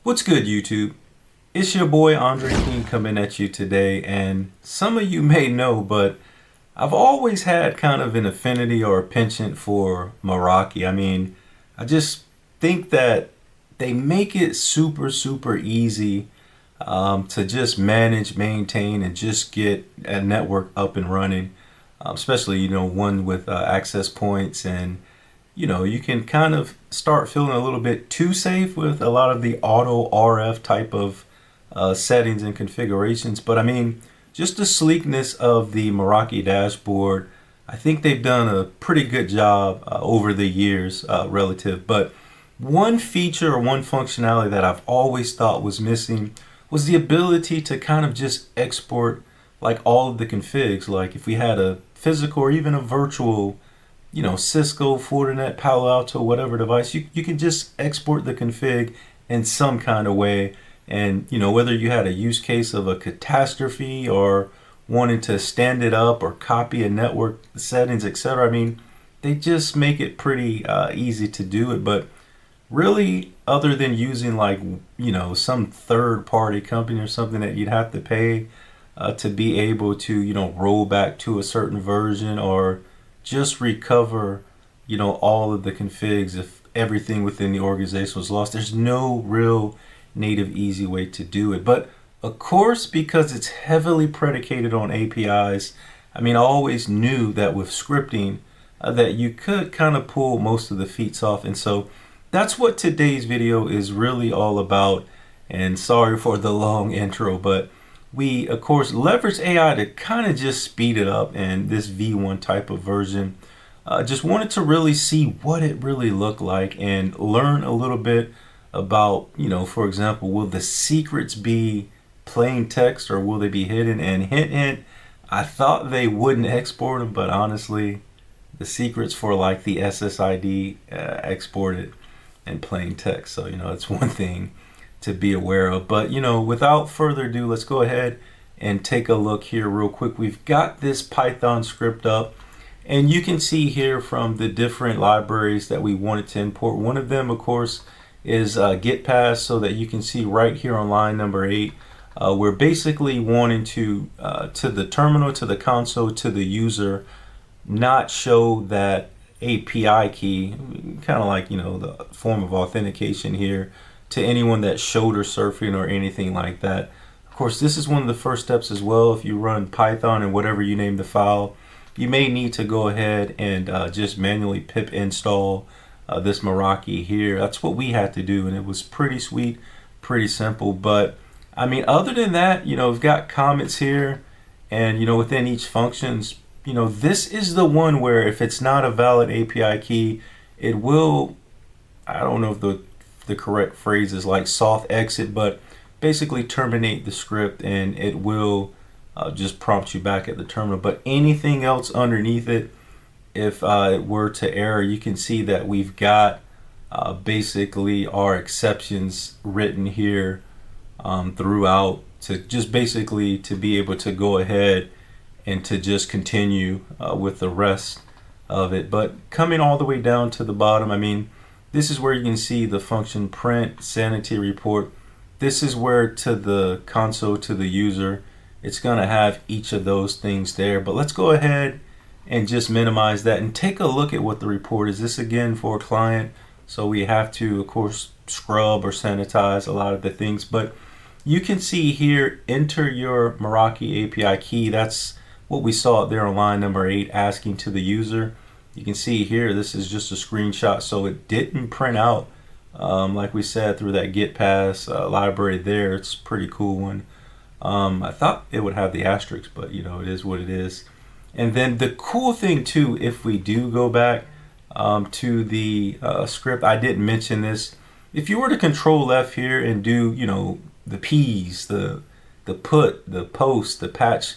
What's good, YouTube? It's your boy Andre King coming at you today, and some of you may know, but I've always had kind of an affinity or a penchant for Meraki. I just think that they make it super easy to just manage, maintain, and just get a network up and running, especially, one with access points and you can kind of start feeling a little bit too safe with a lot of the auto RF type of settings and configurations. But just the sleekness of the Meraki dashboard, I think they've done a pretty good job over the years relative. But one feature or one functionality that I've always thought was missing was the ability to kind of just export like all of the configs. Like if we had a physical or even a virtual Cisco, Fortinet, Palo Alto, whatever device, you can just export the config in some kind of way. And, whether you had a use case of a catastrophe or wanting to stand it up or copy a network settings, etc. They just make it pretty easy to do it. But really, other than using like, some third party company or something that you'd have to pay to be able to, roll back to a certain version or just recover, all of the configs if everything within the organization was lost. There's no real native easy way to do it. But of course, because it's heavily predicated on APIs, I always knew that with scripting that you could kind of pull most of the feats off. And so that's what today's video is really all about. And sorry for the long intro, but we, of course, leverage AI to kind of just speed it up in this V1 type of version. Just wanted to really see what it really looked like and learn a little bit about, for example, will the secrets be plain text or will they be hidden? And hint, I thought they wouldn't export them, but honestly, the secrets for like the SSID exported in plain text. So, it's one thing to be aware of. But without further ado, let's go ahead and take a look here real quick. We've got this Python script up, and you can see here from the different libraries that we wanted to import. One of them, of course, is GetPass, so that you can see right here on line number 8. We're basically wanting to the terminal, to the console, to the user, not show that API key, kind of like the form of authentication here, to anyone that's shoulder surfing or anything like that. Of course, this is one of the first steps as well. If you run Python and whatever you name the file, you may need to go ahead and just manually pip install this Meraki here. That's what we had to do, and it was pretty sweet, pretty simple. But other than that, we've got comments here, and within each functions, this is the one where if it's not a valid API key, it will, I don't know if the correct phrase is like soft exit, but basically terminate the script, and it will just prompt you back at the terminal. But anything else underneath it, if it were to error, you can see that we've got basically our exceptions written here throughout to just basically to be able to go ahead and to just continue with the rest of it. But coming all the way down to the bottom, this is where you can see the function print sanity report. This is where to the console, to the user, it's going to have each of those things there. But let's go ahead and just minimize that and take a look at what the report is. This again for a client, so we have to, of course, scrub or sanitize a lot of the things. But you can see here, enter your Meraki API key. That's what we saw there on line number 8, asking to the user. You can see here, this is just a screenshot, so it didn't print out like we said through that GetPass library there. It's a pretty cool one. I thought it would have the asterisk, but it is what it is. And then the cool thing too, if we do go back to the script, I didn't mention this. If you were to control F here and do the P's, the put, the post, the patch,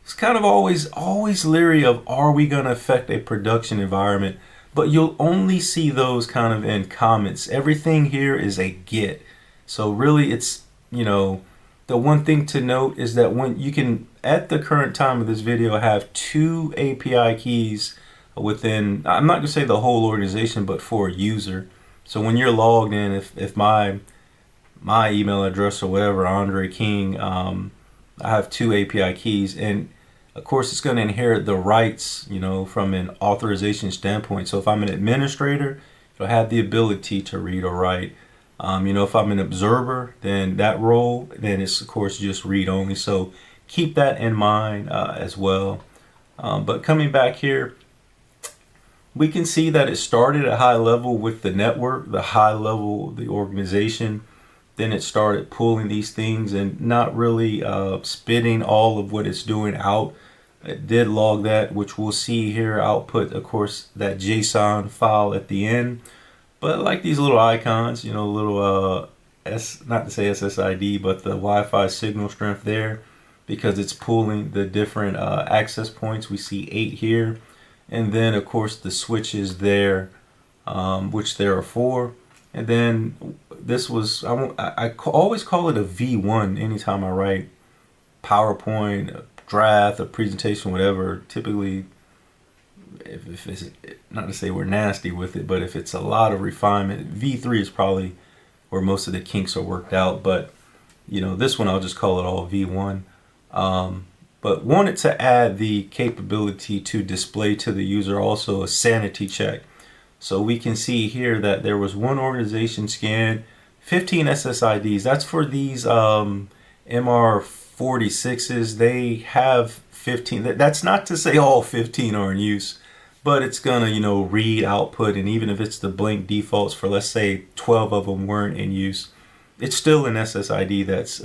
it's kind of always leery of, are we going to affect a production environment? But you'll only see those kind of in comments. Everything here is a get. So really it's, the one thing to note is that when you can, at the current time of this video, have 2 API keys within, I'm not going to say the whole organization, but for a user. So when you're logged in, if my my email address or whatever, Andre King. I have two API keys, and of course it's going to inherit the rights, from an authorization standpoint. So if I'm an administrator, it'll have the ability to read or write. If I'm an observer, then that role, then it's of course just read only. So keep that in mind as well. But coming back here, we can see that it started at high level with the network, the high level, the organization. Then it started pulling these things and not really spitting all of what it's doing out. It did log that, which we'll see here, output, of course, that JSON file at the end. But like these little icons, little, not to say SSID, but the Wi-Fi signal strength there, because it's pulling the different access points. We see 8 here. And then, of course, the switches there, which there are 4. And then this was, always call it a V1 anytime I write PowerPoint, a draft, a presentation, whatever. Typically, if it's, not to say we're nasty with it, but if it's a lot of refinement, V3 is probably where most of the kinks are worked out. But, this one I'll just call it all V1. But wanted to add the capability to display to the user also a sanity check. So we can see here that there was one organization scan, 15 SSIDs. That's for these MR46s. They have 15. That's not to say all 15 are in use, but it's gonna, read output. And even if it's the blank defaults for, let's say, 12 of them weren't in use, it's still an SSID that's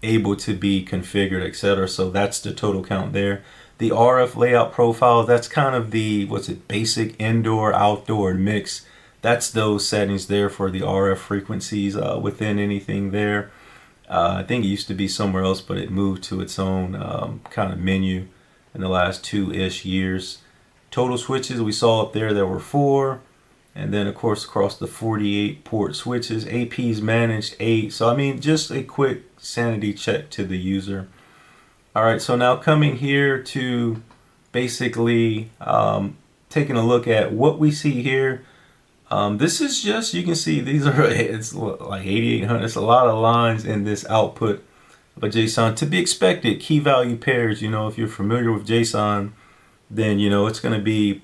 able to be configured, etc. So that's the total count there. The RF layout profile, that's kind of the, basic indoor, outdoor, mix. That's those settings there for the RF frequencies within anything there. I think it used to be somewhere else, but it moved to its own kind of menu in the last 2-ish years. Total switches, we saw up there were 4. And then, of course, across the 48 port switches, APs managed 8. So, I mean, just a quick sanity check to the user. All right, so now coming here to basically taking a look at what we see here. This is just, you can see these are, it's like 8,800. It's a lot of lines in this output of JSON. To be expected, key value pairs, if you're familiar with JSON, then, it's going to be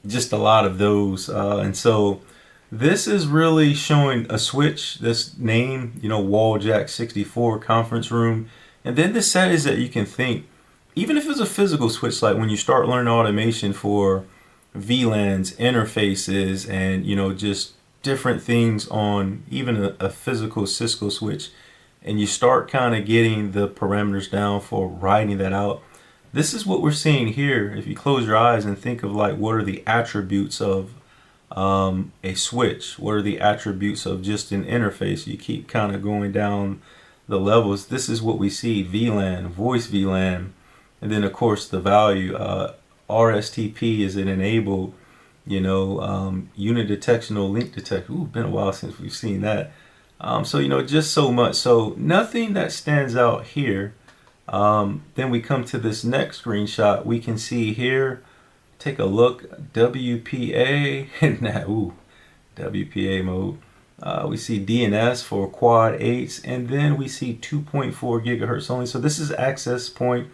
just a lot of those. And so this is really showing a switch, this name, Walljack 64 conference room. And then the settings that you can think, even if it's a physical switch, like when you start learning automation for VLANs, interfaces, and, just different things on even a physical Cisco switch, and you start kind of getting the parameters down for writing that out. This is what we're seeing here. If you close your eyes and think of like, what are the attributes of a switch? What are the attributes of just an interface? You keep kind of going down the levels. This is what we see: VLAN, voice VLAN, and then of course the value. RSTP is an enabled, unit detection or link detection. Ooh, been a while since we've seen that. So just so much. So nothing that stands out here. Then we come to this next screenshot. We can see here, take a look, WPA, WPA mode. We see DNS for quad 8s, and then we see 2.4 gigahertz only. So this is access point,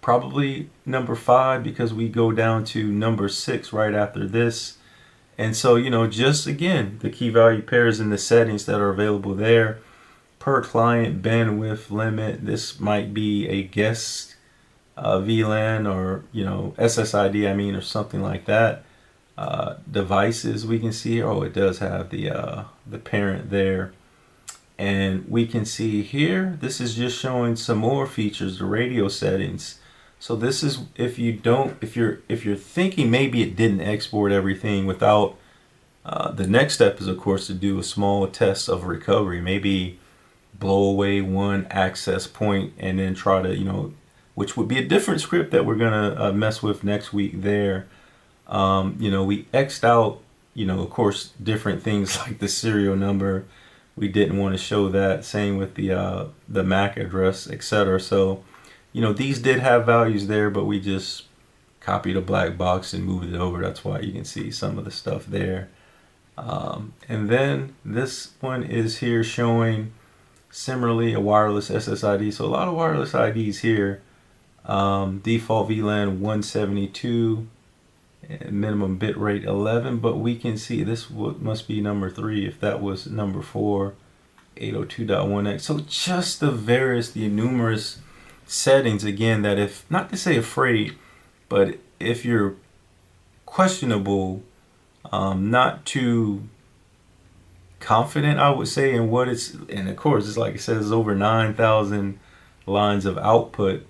probably number 5, because we go down to number 6 right after this. And so, just again, the key value pairs in the settings that are available there. Per client bandwidth limit, this might be a guest VLAN or SSID, or something like that. Devices, we can see, it does have the parent there, and we can see here, this is just showing some more features, the radio settings. So this is, if you're thinking maybe it didn't export everything without, the next step is of course to do a small test of recovery, maybe blow away one access point and then try to, which would be a different script that we're gonna mess with next week there. We X'd out, of course, different things like the serial number. We didn't want to show that. Same with the MAC address, etc. So, these did have values there, but we just copied a black box and moved it over. That's why you can see some of the stuff there. And then this one is here showing similarly a wireless SSID. So a lot of wireless IDs here. Default VLAN 172, minimum bit rate 11, but we can see this must be number 3 if that was number 4, 802.1x. So just the numerous settings again that, if not to say afraid, but if you're questionable, not too confident, I would say, in what it's, and of course it's like it says over 9,000 lines of output.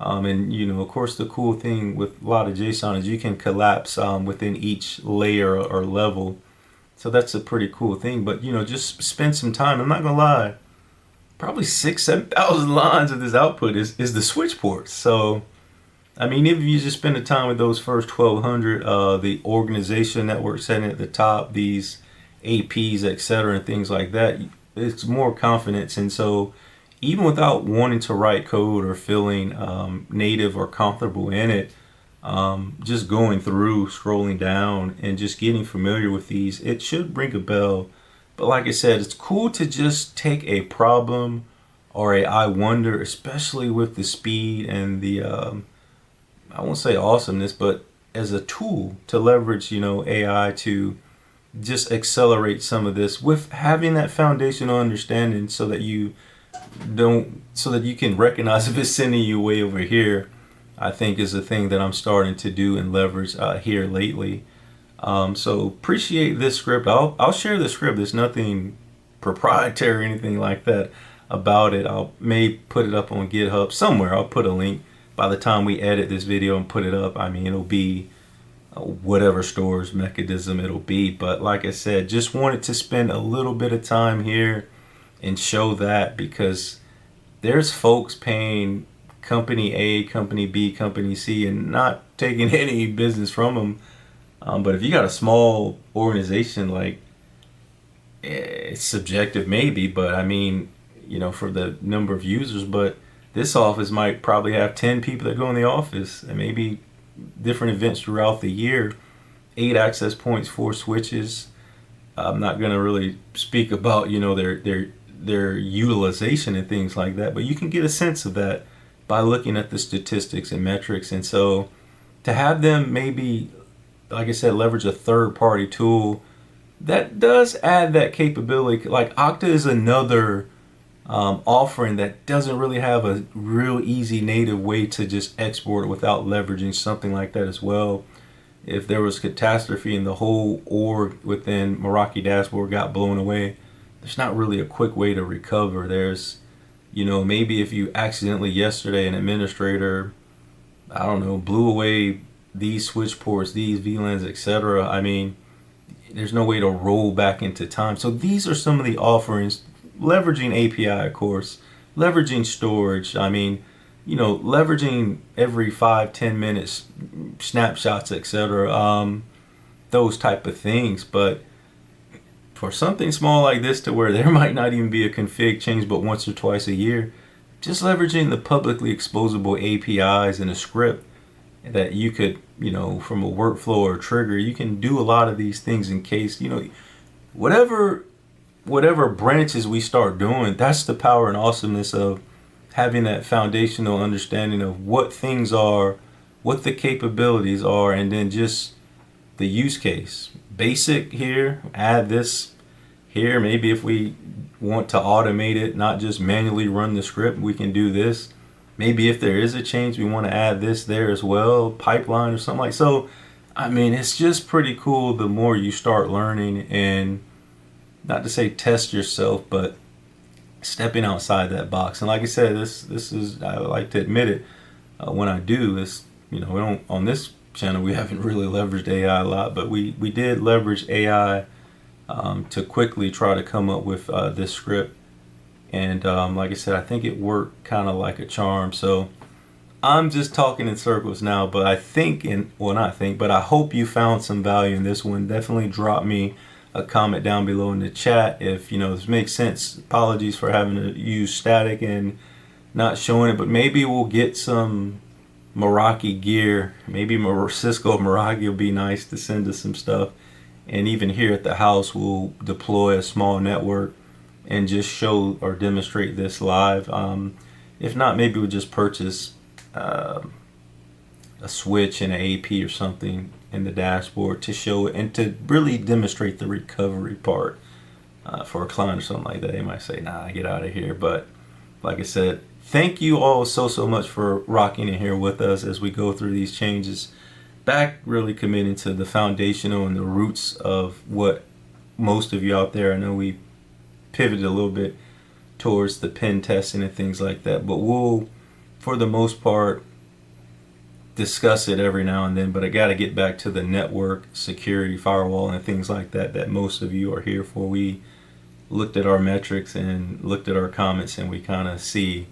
And of course, the cool thing with a lot of JSON is you can collapse within each layer or level. So that's a pretty cool thing. But just spend some time. I'm not gonna lie, probably 7,000 lines of this output is the switch ports. So I mean, if you just spend the time with those first 1,200, the organization network setting at the top, these APs, etc., and things like that, it's more confidence. And so even without wanting to write code or feeling native or comfortable in it, just going through, scrolling down, and just getting familiar with these, it should ring a bell. But like I said, it's cool to just take a problem or a I wonder, especially with the speed and the, I won't say awesomeness, but as a tool to leverage, AI to just accelerate some of this with having that foundational understanding so that you can recognize if it's sending you way over here. I think is a thing that I'm starting to do and leverage here lately. So appreciate this script. I'll share the script. There's nothing proprietary or anything like that about it. I may put it up on GitHub somewhere. I'll put a link by the time we edit this video and put it up. I mean, it'll be whatever storage mechanism it'll be. But like I said, just wanted to spend a little bit of time here and show that, because there's folks paying company A, company B, company C, and not taking any business from them. But if you got a small organization, like, it's subjective maybe, but I mean, for the number of users, but this office might probably have 10 people that go in the office, and maybe different events throughout the year, 8 access points, 4 switches. I'm not going to really speak about, their utilization and things like that, but you can get a sense of that by looking at the statistics and metrics. And so to have them maybe, like I said, leverage a third-party tool that does add that capability. Like Okta is another offering that doesn't really have a real easy native way to just export it without leveraging something like that as well. If there was catastrophe and the whole org within Meraki dashboard got blown away, there's not really a quick way to recover. There's, maybe if you accidentally yesterday an administrator, I don't know, blew away these switch ports, these VLANs, etc. I mean, there's no way to roll back into time. So these are some of the offerings, leveraging API, of course, leveraging storage. I mean, leveraging every 5-10 minutes snapshots, etc. Those type of things. But for something small like this, to where there might not even be a config change but once or twice a year, just leveraging the publicly exposable APIs in a script that you could, from a workflow or trigger, you can do a lot of these things in case, whatever branches we start doing. That's the power and awesomeness of having that foundational understanding of what things are, what the capabilities are, and then just the use case. Basic here, add this here. Maybe if we want to automate it, not just manually run the script, we can do this. Maybe if there is a change, we want to add this there as well, pipeline or something like. So, I mean, it's just pretty cool the more you start learning, and not to say test yourself, but stepping outside that box. And like I said, this is, I like to admit it when I do. This, we don't, on this channel, we haven't really leveraged AI a lot, but we did leverage AI to quickly try to come up with this script. And like I said, I think it worked kind of like a charm. So I'm just talking in circles now, but I think, but I hope you found some value in this one. Definitely drop me a comment down below in the chat if this makes sense. Apologies for having to use static and not showing it, but maybe we'll get some Meraki gear. Maybe Cisco Meraki will be nice to send us some stuff, And even here at the house, we'll deploy a small network and just show or demonstrate this live. If not, maybe we'll just purchase a switch and an AP or something in the dashboard to show it and to really demonstrate the recovery part. For a client or something like that, they might say, nah, get out of here. But like I said, thank you all so much for rocking in here with us as we go through these changes. Back really committing to the foundational and the roots of what most of you out there, I know we pivoted a little bit towards the pen testing and things like that, but we'll, for the most part, discuss it every now and then. But I got to get back to the network security, firewall, and things like that that most of you are here for. We looked at our metrics and looked at our comments, and we kind of see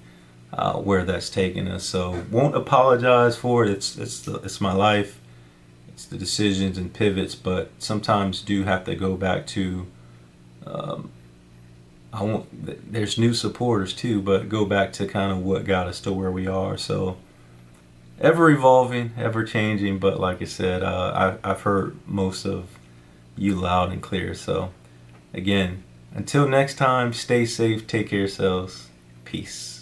where that's taking us. So won't apologize for it. It's my life. It's the decisions and pivots, but sometimes do have to go back to. There's new supporters too, but go back to kind of what got us to where we are. So ever evolving, ever changing, but like I said, I've heard most of you loud and clear. So again, until next time, stay safe, take care of yourselves, peace.